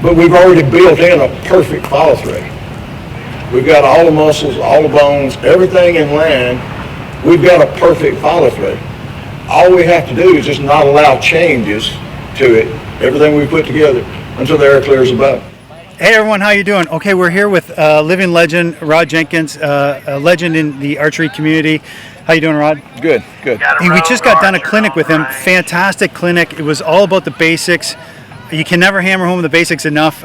but we've already built in a perfect follow through. We've got all the muscles, all the bones, everything in line. We've got a perfect follow through. All we have to do is just not allow changes to it, everything we put together, until the air clears above. Hey everyone, how you doing? Okay, we're here with living legend Rod Jenkins, a legend in the archery community. How you doing, Rod? Good, good. We just got done a clinic with him. Fantastic clinic. It was all about the basics. You can never hammer home the basics enough.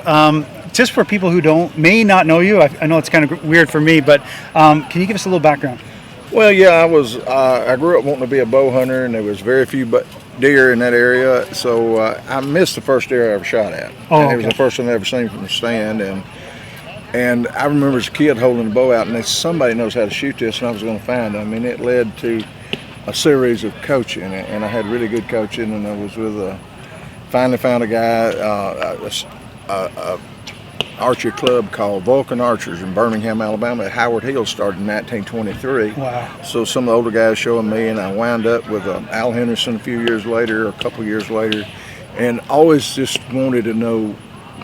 Just for people who may not know you, I know it's kind of weird for me, but can you give us a little background? Well, yeah, I grew up wanting to be a bow hunter, and there was very few deer in that area, so I missed the first deer I ever shot at. Oh, and it was the first one I ever seen from the stand, and I remember as a kid holding the bow out, and somebody knows how to shoot this, and I was going to find it. I mean, it led to a series of coaching, and I had really good coaching, and I was with finally found a guy, a archery club called Vulcan Archers in Birmingham, Alabama. Howard Hill started in 1923. Wow. So some of the older guys showing me, and I wound up with Al Henderson a couple years later, and always just wanted to know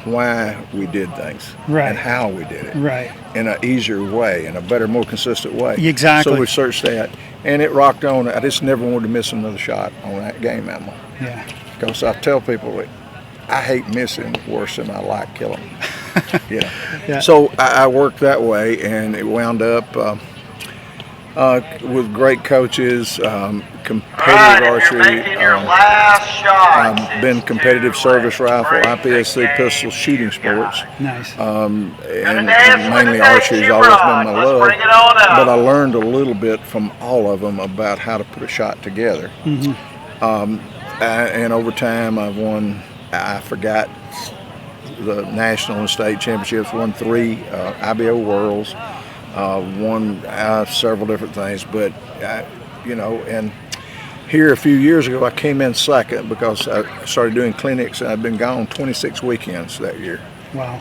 why we did things, right, and how we did it, right, in an easier way, in a better, more consistent way. Exactly. So we searched that, and it rocked on. I just never wanted to miss another shot on that game animal. Yeah. Because I tell people that I hate missing worse than I like killing. Yeah. So I worked that way, and it wound up with great coaches, competitive archery. Been competitive service rifle, IPSC pistol shooting sports. Nice. And mainly archery has always been my love. But I learned a little bit from all of them about how to put a shot together. Mm-hmm. And over time, I've won. I forgot the national and state championships. Won 3 IBO worlds. Won several different things. But and here a few years ago, I came in second because I started doing clinics, and I'd been gone 26 weekends that year. Wow.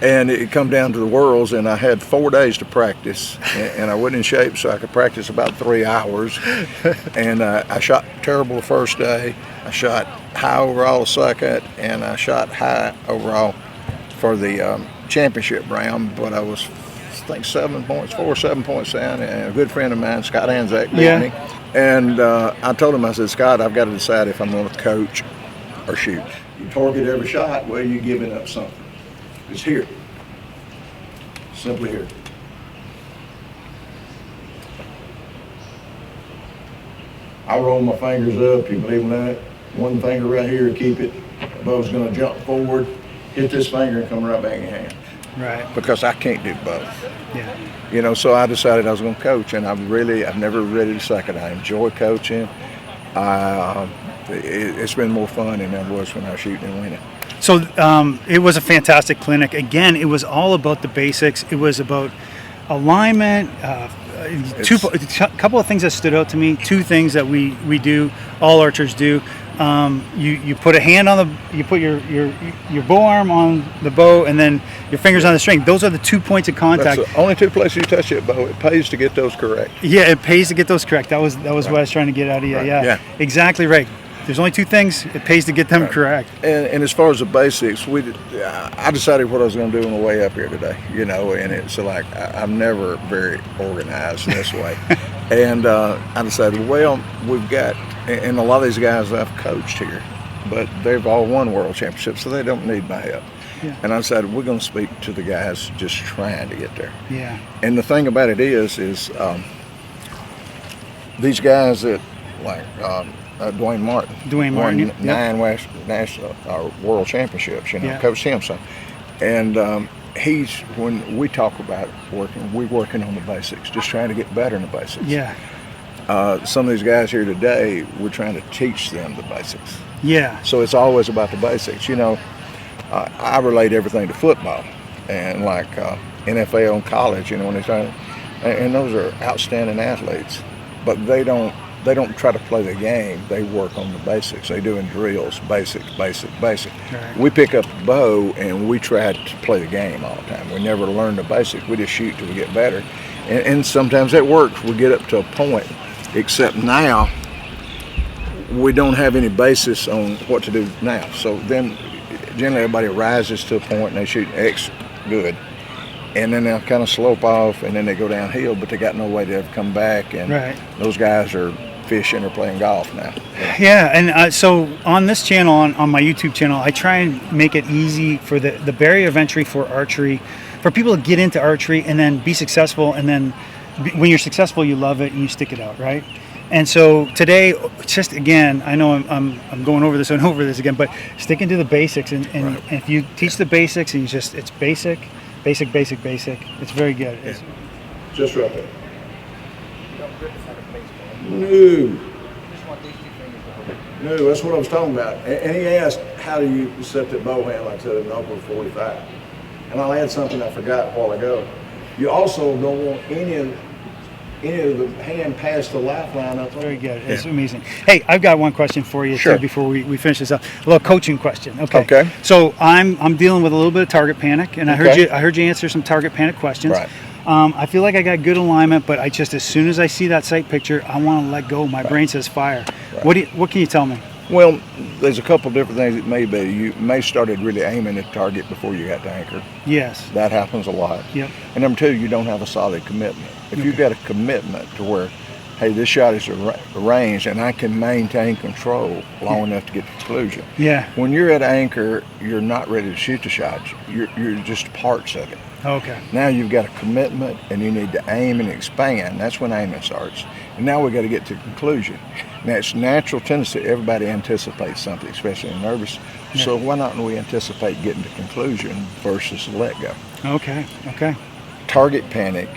And it come down to the worlds, and I had 4 days to practice, and I wasn't in shape, so I could practice about 3 hours. And I shot terrible the first day. I shot high overall the second, and I shot high overall for the championship round. But I was, I think, 7 points down, and a good friend of mine, Scott Anzac, beat me. And I told him, I said, Scott, I've got to decide if I'm going to coach or shoot. You target every shot, well, you're giving up something. It's here. Simply here. I roll my fingers up, you believe in that? One finger right here, keep it. The bow's gonna jump forward, hit this finger and come right back in your hand. Right. Because I can't do both. Yeah. So I decided I was gonna coach, and I've never really decided. I enjoy coaching. It's been more fun than it was when I was shooting and winning. So it was a fantastic clinic. Again, it was all about the basics. It was about alignment. A couple of things that stood out to me. 2 things that we do, all archers do. You put a hand on you put your bow arm on the bow, and then your fingers on the string. Those are the 2 points of contact. That's the only 2 places you touch that bow. It pays to get those correct. Yeah, it pays to get those correct. That was right. What I was trying to get out of you. Right. Yeah, exactly right. There's only 2 things. It pays to get them correct. And as far as the basics, I decided what I was going to do on the way up here today. And it's like I'm never very organized in this way. And I decided, well, we've got, and a lot of these guys I've coached here, but they've all won world championships, so they don't need my help. Yeah. And I decided we're going to speak to the guys just trying to get there. Yeah. And the thing about it is these guys that like. Dwayne Martin won 9 national world championships. Coached him some, and when we talk about working, we're working on the basics, just trying to get better in the basics. Yeah. Some of these guys here today, we're trying to teach them the basics. Yeah. So it's always about the basics. I relate everything to football, and like NFL and college. When they try, and those are outstanding athletes, but they don't try to play the game. They work on the basics. They doing drills, basic. Right. We pick up the bow and we try to play the game all the time. We never learn the basics. We just shoot till we get better. And sometimes that works. We get up to a point, except now we don't have any basis on what to do now. So then generally everybody rises to a point and they shoot X good. And then they'll kind of slope off and then they go downhill, but they got no way to ever come back. And those guys are fishing or playing golf now. Yeah, and so on this channel, on my YouTube channel, I try and make it easy for the barrier of entry for archery, for people to get into archery and then be successful, and then when you're successful, you love it and you stick it out, right? And so today, just again, I know I'm going over this and over this again, but sticking to the basics, and if you teach the basics and it's basic, it's very good. Yeah. Just right there. No. No, that's what I was talking about. And he asked, how do you set that bow hand, like I said, an upper 45? And I'll add something I forgot a while ago. You also don't want any of the hand past the lifeline up there. Very good. It's amazing. Hey, I've got one question for you too before we finish this up. A little coaching question. Okay. So I'm dealing with a little bit of target panic, and I heard you answer some target panic questions. Right. I feel like I got good alignment, but I just, as soon as I see that sight picture, I want to let go. My brain says fire. Right. What can you tell me? Well, there's a couple different things it may be. You may started really aiming at target before you got to anchor. Yes. That happens a lot. Yep. And number two, you don't have a solid commitment. If you've got a commitment to where, hey, this shot is arranged and I can maintain control long enough to get to conclusion. Yeah. When you're at anchor, you're not ready to shoot the shots. You're just parts of it. Okay. Now you've got a commitment and you need to aim and expand. That's when aiming starts. And now we got to get to conclusion. Now it's natural tendency. Everybody anticipates something, especially in nervous. Yeah. So why not we anticipate getting to conclusion versus let go? Okay. Target panic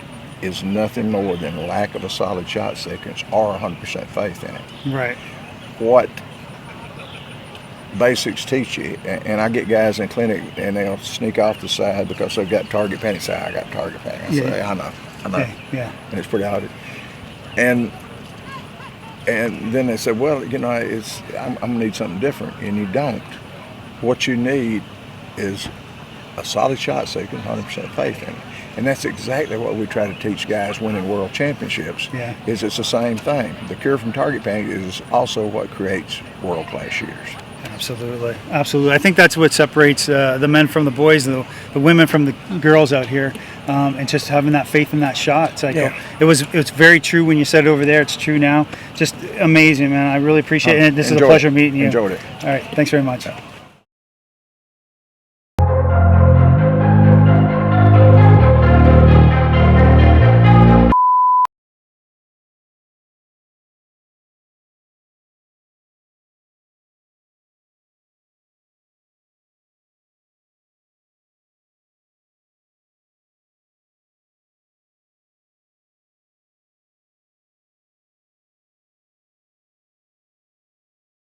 is nothing more than lack of a solid shot sequence or 100% faith in it. Right. What basics teach you, and I get guys in clinic and they'll sneak off the side because they've got target panic. Say, I got target panic. I say, I know. Yeah. And it's pretty obvious. And then they say, well, I'm gonna need something different, and you don't. What you need is a solid shot sequence, 100% faith in it. And that's exactly what we try to teach guys winning world championships. Yeah. Is it's the same thing. The cure from target panic is also what creates world-class shooters. Absolutely. I think that's what separates the men from the boys, the women from the girls out here, and just having that faith in that shot. It's very true when you said it over there. It's true now. Just amazing, man. I really appreciate it. This is a pleasure meeting you. Enjoyed it. All right. Thanks very much.